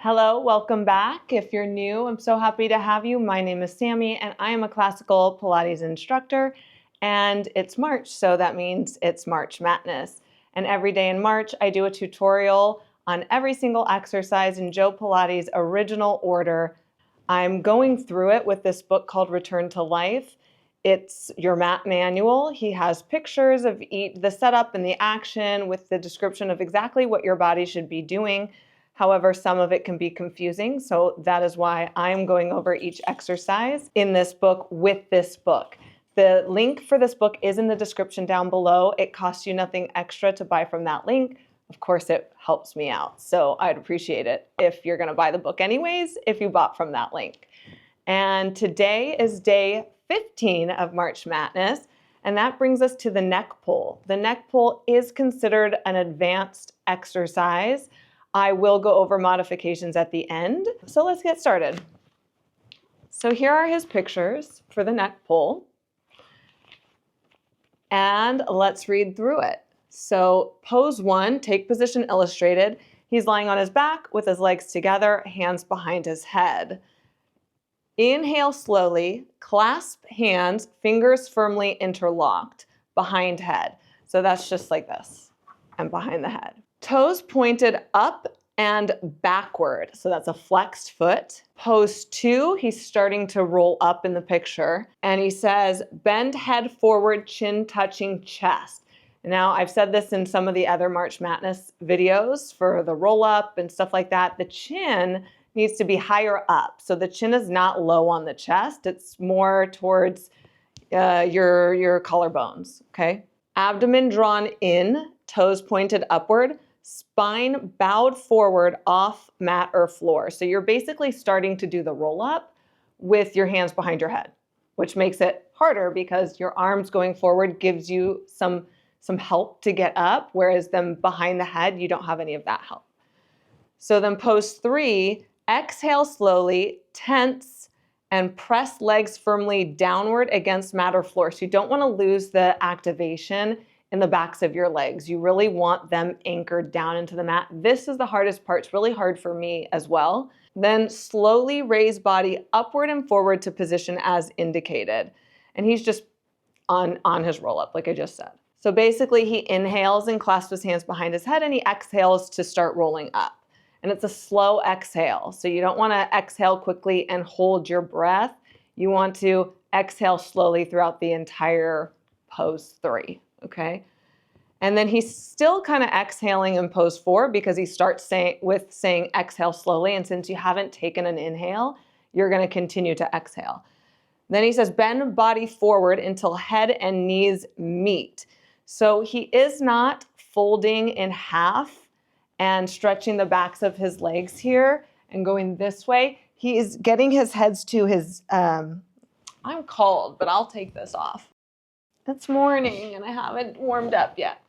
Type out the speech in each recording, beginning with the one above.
Hello, welcome back. If you're new, I'm so happy to have you. My name is Sammy and I am a classical Pilates instructor, and it's March, so that means it's March Madness. And every day in March, I do a tutorial on every single exercise in Joe Pilates' original order. I'm going through it with this book called Return to Life. It's your mat manual. He has pictures of the setup and the action with the description of exactly what your body should be doing. However, some of it can be confusing, so that is why I'm going over each exercise in this book with this book. The link for this book is in the description down below. It costs you nothing extra to buy from that link. Of course, it helps me out, so I'd appreciate it if you're going to buy the book anyways, if you bought from that link. And today is day 15 of March Madness, and that brings us to the neck pull. The neck pull is considered an advanced exercise. I will go over modifications at the end. So let's get started. So here are his pictures for the neck pull. And let's read through it. So pose 1, take position illustrated. He's lying on his back with his legs together, hands behind his head. Inhale slowly, clasp hands, fingers firmly interlocked behind head. So that's just like this and behind the head. Toes pointed up and backward. So that's a flexed foot. Pose 2, he's starting to roll up in the picture. And he says, bend head forward, chin touching chest. Now, I've said this in some of the other March Madness videos for the roll up and stuff like that. The chin needs to be higher up. So the chin is not low on the chest. It's more towards your collarbones, okay? Abdomen drawn in, toes pointed upward. Spine bowed forward off mat or floor. So you're basically starting to do the roll up with your hands behind your head, which makes it harder because your arms going forward gives you some help to get up, whereas them behind the head, you don't have any of that help. So then pose 3, exhale slowly, tense, and press legs firmly downward against mat or floor. So you don't want to lose the activation in the backs of your legs. You really want them anchored down into the mat. This is the hardest part. It's really hard for me as well. Then slowly raise body upward and forward to position as indicated. And he's just on his roll up, like I just said. So basically he inhales and clasps his hands behind his head, and he exhales to start rolling up. And it's a slow exhale. So you don't want to exhale quickly and hold your breath. You want to exhale slowly throughout the entire pose 3. Okay, and then he's still kind of exhaling in pose 4 because he starts saying exhale slowly, and since you haven't taken an inhale, you're going to continue to exhale. Then he says bend body forward until head and knees meet. So he is not folding in half and stretching the backs of his legs here and going this way. He is getting his heads to his, I'm cold, but I'll take this off. It's morning and I haven't warmed up yet.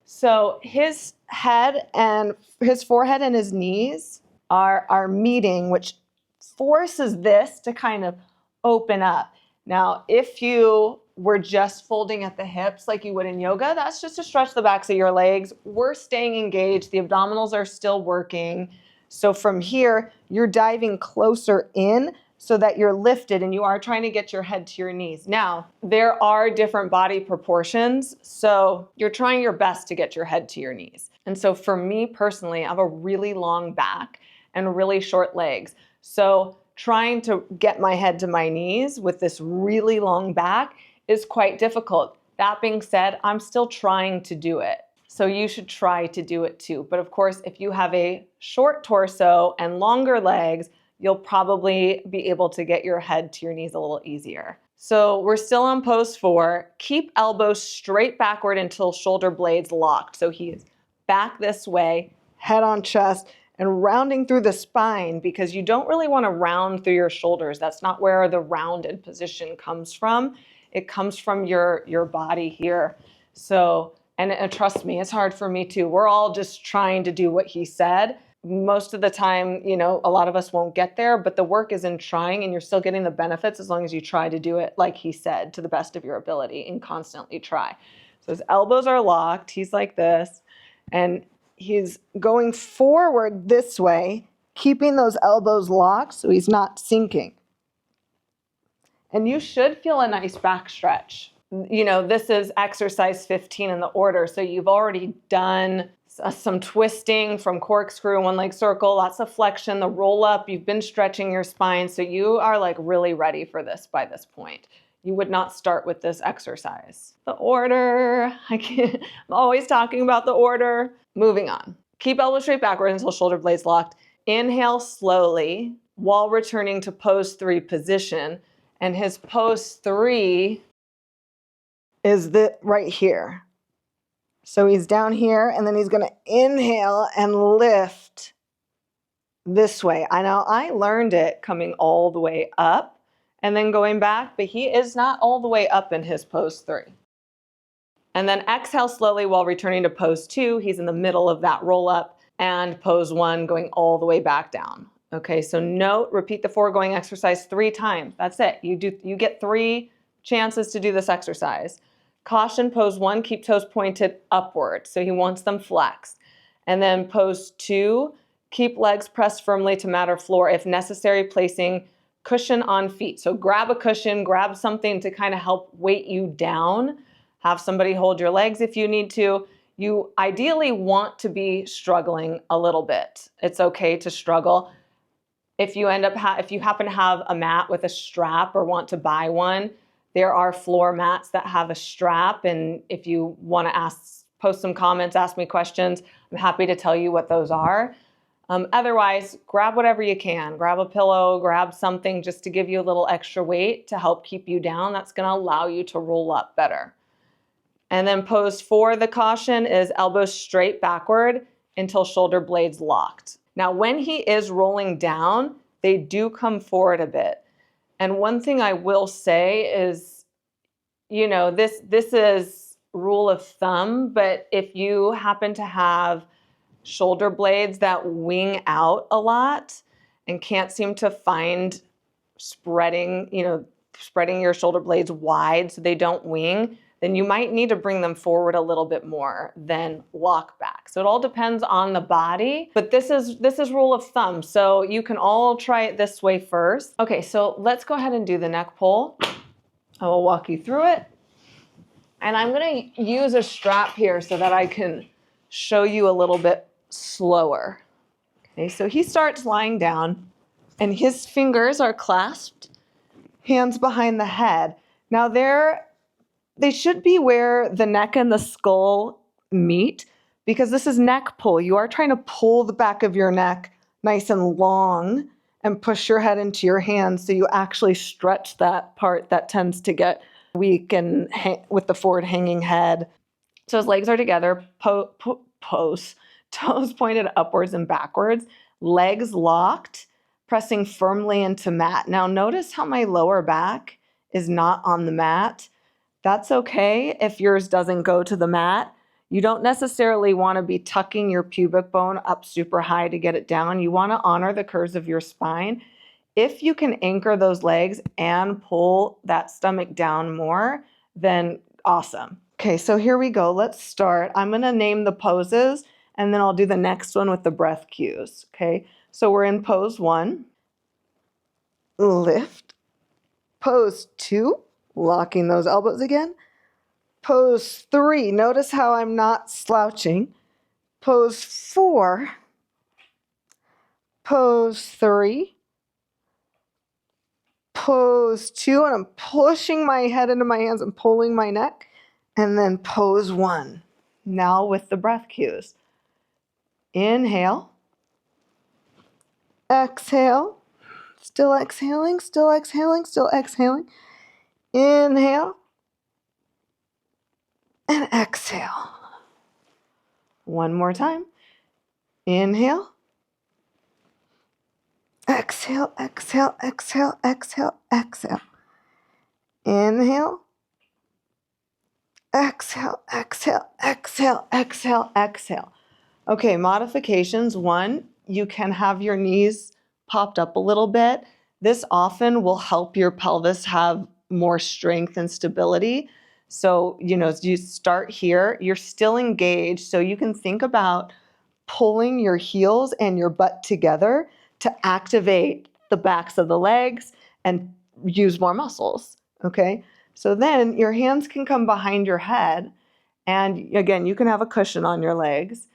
So his head and his forehead and his knees are meeting, which forces this to kind of open up. Now, if you were just folding at the hips like you would in yoga, that's just to stretch the backs of your legs. We're staying engaged. The abdominals are still working. So from here, you're diving closer in so that you're lifted and you are trying to get your head to your knees. Now, there are different body proportions, so you're trying your best to get your head to your knees. And so for me personally, I have a really long back and really short legs. So trying to get my head to my knees with this really long back is quite difficult. That being said, I'm still trying to do it. So you should try to do it too. But of course, if you have a short torso and longer legs, you'll probably be able to get your head to your knees a little easier. So we're still on pose 4. Keep elbows straight backward until shoulder blades locked. So he's back this way, head on chest, and rounding through the spine because you don't really want to round through your shoulders. That's not where the rounded position comes from. It comes from your body here. So, and trust me, it's hard for me too. We're all just trying to do what he said. Most of the time, you know, a lot of us won't get there, but the work is in trying, and you're still getting the benefits as long as you try to do it like he said, to the best of your ability, and constantly try. So his elbows are locked. He's like this, and he's going forward this way, keeping those elbows locked so he's not sinking. And you should feel a nice back stretch. You know, this is exercise 15 in the order, so you've already done some twisting from corkscrew, one leg circle, lots of flexion, the roll up, you've been stretching your spine, so you are like really ready for this by this point. You would not start with this exercise. The order, I'm always talking about the order. Moving on. Keep elbows straight backward until shoulder blades locked. Inhale slowly while returning to pose 3 position. And his pose 3 is right here. So he's down here, and then he's going to inhale and lift this way. I know I learned it coming all the way up and then going back, but he is not all the way up in his pose 3. And then exhale slowly while returning to pose 2. He's in the middle of that roll up, and pose 1 going all the way back down. Okay, so note, repeat the foregoing exercise 3 times. That's it. You get 3 chances to do this exercise. Caution, pose 1, keep toes pointed upward. So he wants them flexed. And then pose 2, keep legs pressed firmly to mat or floor. If necessary, placing cushion on feet. So grab a cushion, grab something to kind of help weight you down. Have somebody hold your legs if you need to. You ideally want to be struggling a little bit. It's okay to struggle. If you if you happen to have a mat with a strap or want to buy one, there are floor mats that have a strap. And if you want to post some comments, ask me questions, I'm happy to tell you what those are. Otherwise, grab whatever you can. Grab a pillow, grab something just to give you a little extra weight to help keep you down. That's going to allow you to roll up better. And then pose 4, the caution is elbows straight backward until shoulder blades locked. Now, when he is rolling down, they do come forward a bit. And one thing I will say is, you know, this is rule of thumb, but if you happen to have shoulder blades that wing out a lot and can't seem to find spreading your shoulder blades wide so they don't wing, then you might need to bring them forward a little bit more than lock back. So it all depends on the body, but this is rule of thumb. So you can all try it this way first. Okay, so let's go ahead and do the neck pull. I will walk you through it. And I'm gonna use a strap here so that I can show you a little bit slower. Okay, so he starts lying down and his fingers are clasped, hands behind the head. Now they should be where the neck and the skull meet, because this is neck pull. You are trying to pull the back of your neck nice and long and push your head into your hands so you actually stretch that part that tends to get weak and with the forward hanging head. So his legs are together, toes pointed upwards and backwards, legs locked, pressing firmly into mat. Now notice how my lower back is not on the mat. That's okay if yours doesn't go to the mat. You don't necessarily want to be tucking your pubic bone up super high to get it down. You want to honor the curves of your spine. If you can anchor those legs and pull that stomach down more, then awesome. Okay, so here we go. Let's start. I'm going to name the poses, and then I'll do the next one with the breath cues. Okay, so we're in pose 1. Lift. Pose 2. Locking those elbows again. Pose 3. Notice how I'm not slouching. Pose 4. Pose 3. Pose 2. And I'm pushing my head into my hands and pulling my neck. And then pose 1. Now with the breath cues. Inhale. Exhale. Still exhaling, still exhaling, still exhaling. Inhale and exhale. One more time. Inhale. Exhale, exhale, exhale, exhale, exhale. Inhale. Exhale, exhale, exhale, exhale, exhale. Okay, modifications. 1, you can have your knees popped up a little bit. This often will help your pelvis have more strength and stability. So, you start here, you're still engaged. So you can think about pulling your heels and your butt together to activate the backs of the legs and use more muscles, okay? So then your hands can come behind your head, and again, you can have a cushion on your legs,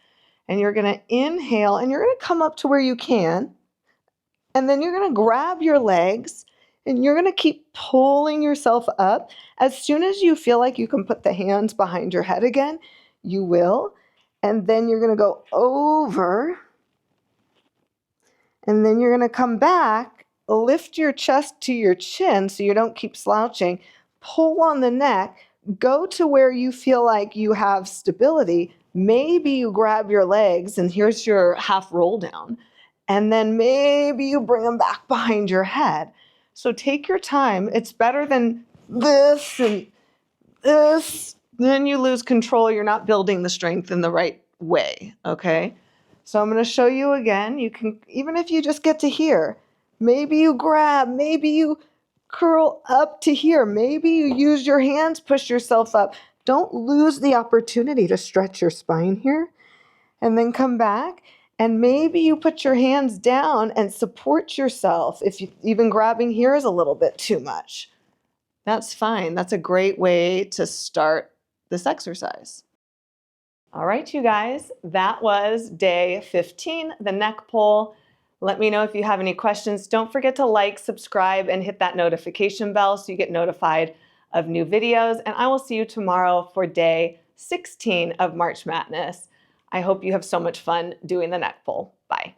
and you're gonna inhale, and you're gonna come up to where you can, and then you're gonna grab your legs, and you're gonna keep pulling yourself up. As soon as you feel like you can put the hands behind your head again, you will, and then you're gonna go over, and then you're gonna come back, lift your chest to your chin so you don't keep slouching, pull on the neck, go to where you feel like you have stability. Maybe you grab your legs, and here's your half roll down. And then maybe you bring them back behind your head. So take your time. It's better than this and this. Then you lose control. You're not building the strength in the right way, okay? So I'm going to show you again. You can, even if you just get to here, maybe you grab, maybe you curl up to here, maybe you use your hands, push yourself up. Don't lose the opportunity to stretch your spine here. And then come back, and maybe you put your hands down and support yourself. If you, even grabbing here is a little bit too much, that's fine. That's a great way to start this exercise. All right, you guys, that was day 15, the neck pull. Let me know if you have any questions. Don't forget to like, subscribe, and hit that notification bell so you get notified of new videos. And I will see you tomorrow for day 16 of March Madness. I hope you have so much fun doing the neck pull. Bye.